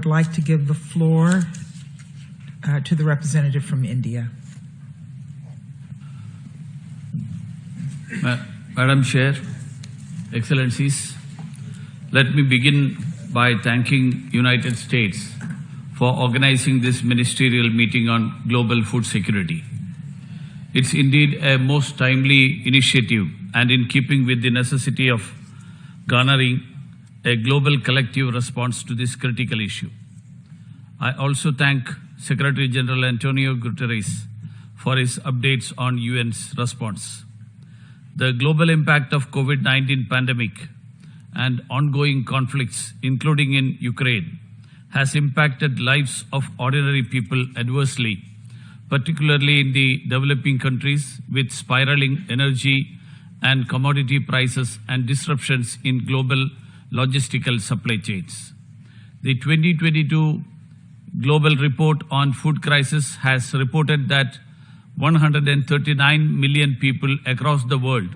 would like to give the floor to the representative from India. Madam Chair, Excellencies, let me begin by thanking United States for organizing this ministerial meeting on global food security. It's indeed a most timely initiative and in keeping with the necessity of garnering a global collective response to this critical issue. I also thank Secretary General Antonio Guterres for his updates on UN's response. The global impact of COVID-19 pandemic and ongoing conflicts, including in Ukraine, has impacted lives of ordinary people adversely, particularly in the developing countries with spiraling energy and commodity prices and disruptions in global logistical supply chains. The 2022 Global Report on Food Crisis has reported that 139 million people across the world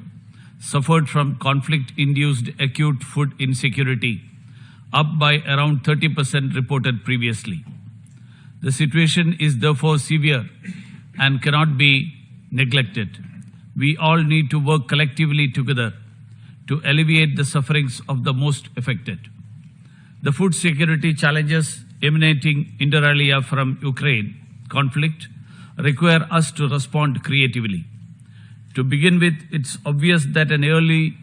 suffered from conflict-induced acute food insecurity, up by around 30% reported previously. The situation is therefore severe and cannot be neglected. We all need to work collectively together to alleviate the sufferings of the most affected. The food security challenges emanating inter alia from Ukraine conflict require us to respond creatively. To begin with, it's obvious that an early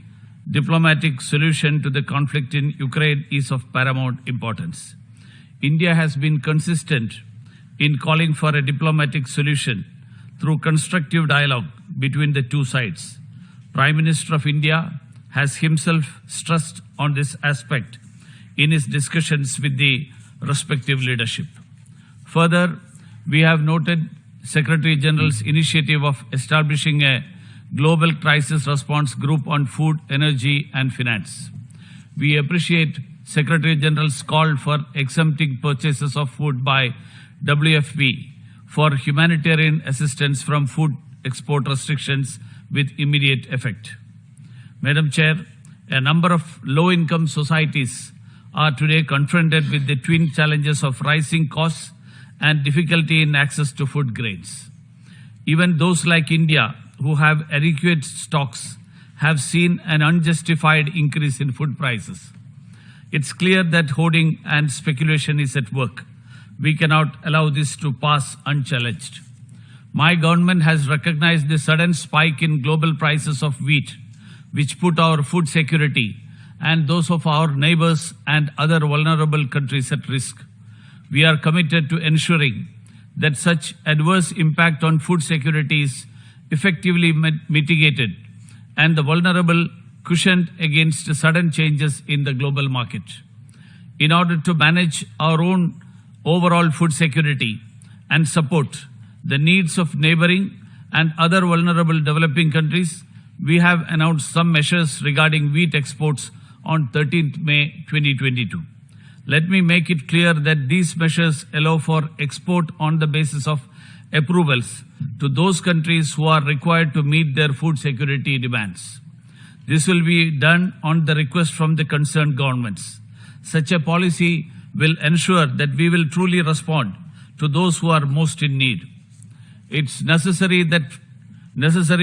diplomatic solution to the conflict in Ukraine is of paramount importance. India has been consistent in calling for a diplomatic solution through constructive dialogue between the two sides. Prime Minister of India has himself stressed on this aspect in his discussions with the respective leadership. Further, we have noted Secretary General's initiative of establishing a global crisis response group on food, energy and finance. We appreciate Secretary General's call for exempting purchases of food by WFP for humanitarian assistance from food export restrictions with immediate effect. Madam Chair, a number of low-income societies are today confronted with the twin challenges of rising costs and difficulty in access to food grains. Even those like India, who have adequate stocks, have seen an unjustified increase in food prices. It's clear that hoarding and speculation is at work. We cannot allow this to pass unchallenged. My government has recognized the sudden spike in global prices of wheat, which put our food security and those of our neighbors and other vulnerable countries at risk. We are committed to ensuring that such adverse impact on food security is effectively mitigated and the vulnerable cushioned against sudden changes in the global market. In order to manage our own overall food security and support the needs of neighboring and other vulnerable developing countries, we have announced some measures regarding wheat exports on 13th May 2022. Let me make it clear that these measures allow for export on the basis of approvals to those countries who are required to meet their food security demands. This will be done on the request from the concerned governments. Such a policy will ensure that we will truly respond to those who are most in need. It's necessary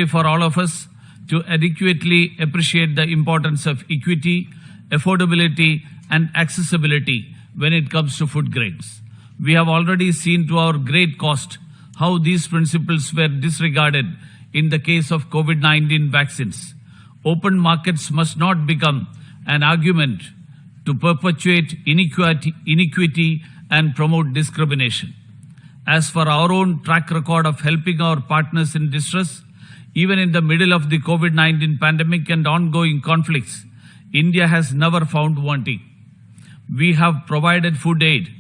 for all of us to adequately appreciate the importance of equity, affordability, and accessibility when it comes to food grains. We have already seen to our great cost how these principles were disregarded in the case of COVID-19 vaccines. Open markets must not become an argument to perpetuate inequity and promote discrimination. As for our own track record of helping our partners in distress, even in the middle of the COVID-19 pandemic and ongoing conflicts, India has never found wanting. We have provided food aid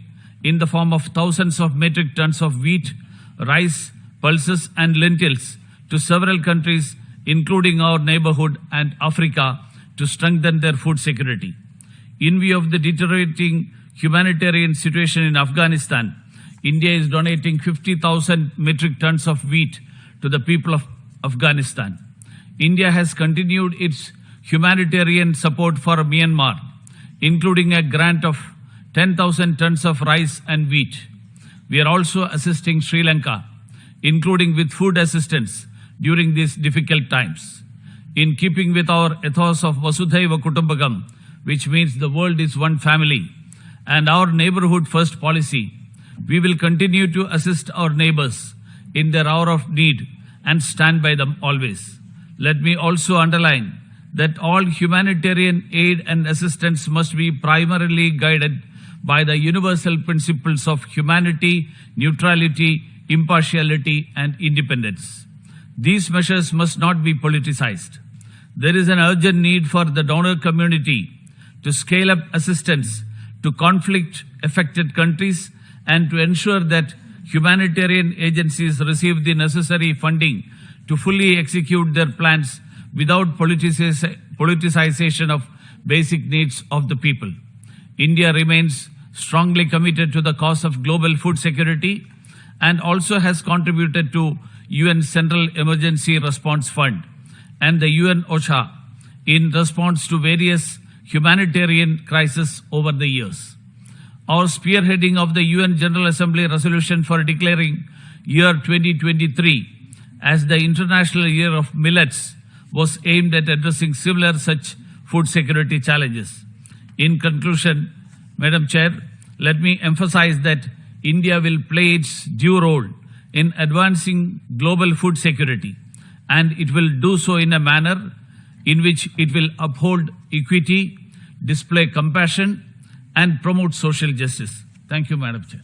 in the form of thousands of metric tons of wheat, rice, pulses and lentils to several countries, including our neighborhood and Africa, to strengthen their food security. In view of the deteriorating humanitarian situation in Afghanistan, India is donating 50,000 metric tons of wheat to the people of Afghanistan. India has continued its humanitarian support for Myanmar, including a grant of 10,000 tons of rice and wheat. We are also assisting Sri Lanka, including with food assistance during these difficult times. In keeping with our ethos of Vasudhaiva Kutumbakam, which means the world is one family, and our neighborhood first policy, we will continue to assist our neighbors in their hour of need and stand by them always. Let me also underline that all humanitarian aid and assistance must be primarily guided by the universal principles of humanity, neutrality, impartiality, and independence. These measures must not be politicized. There is an urgent need for the donor community to scale up assistance to conflict-affected countries and to ensure that humanitarian agencies receive the necessary funding to fully execute their plans without politicization of basic needs of the people. India remains strongly committed to the cause of global food security and also has contributed to UN Central Emergency Response Fund and the UN OCHA in response to various humanitarian crises over the years. Our spearheading of the UN General Assembly resolution for declaring year 2023 as the International Year of Millets was aimed at addressing similar such food security challenges. In conclusion, Madam Chair, let me emphasize that India will play its due role in advancing global food security, and it will do so in a manner in which it will uphold equity, display compassion, and promote social justice. Thank you, Madam Chair.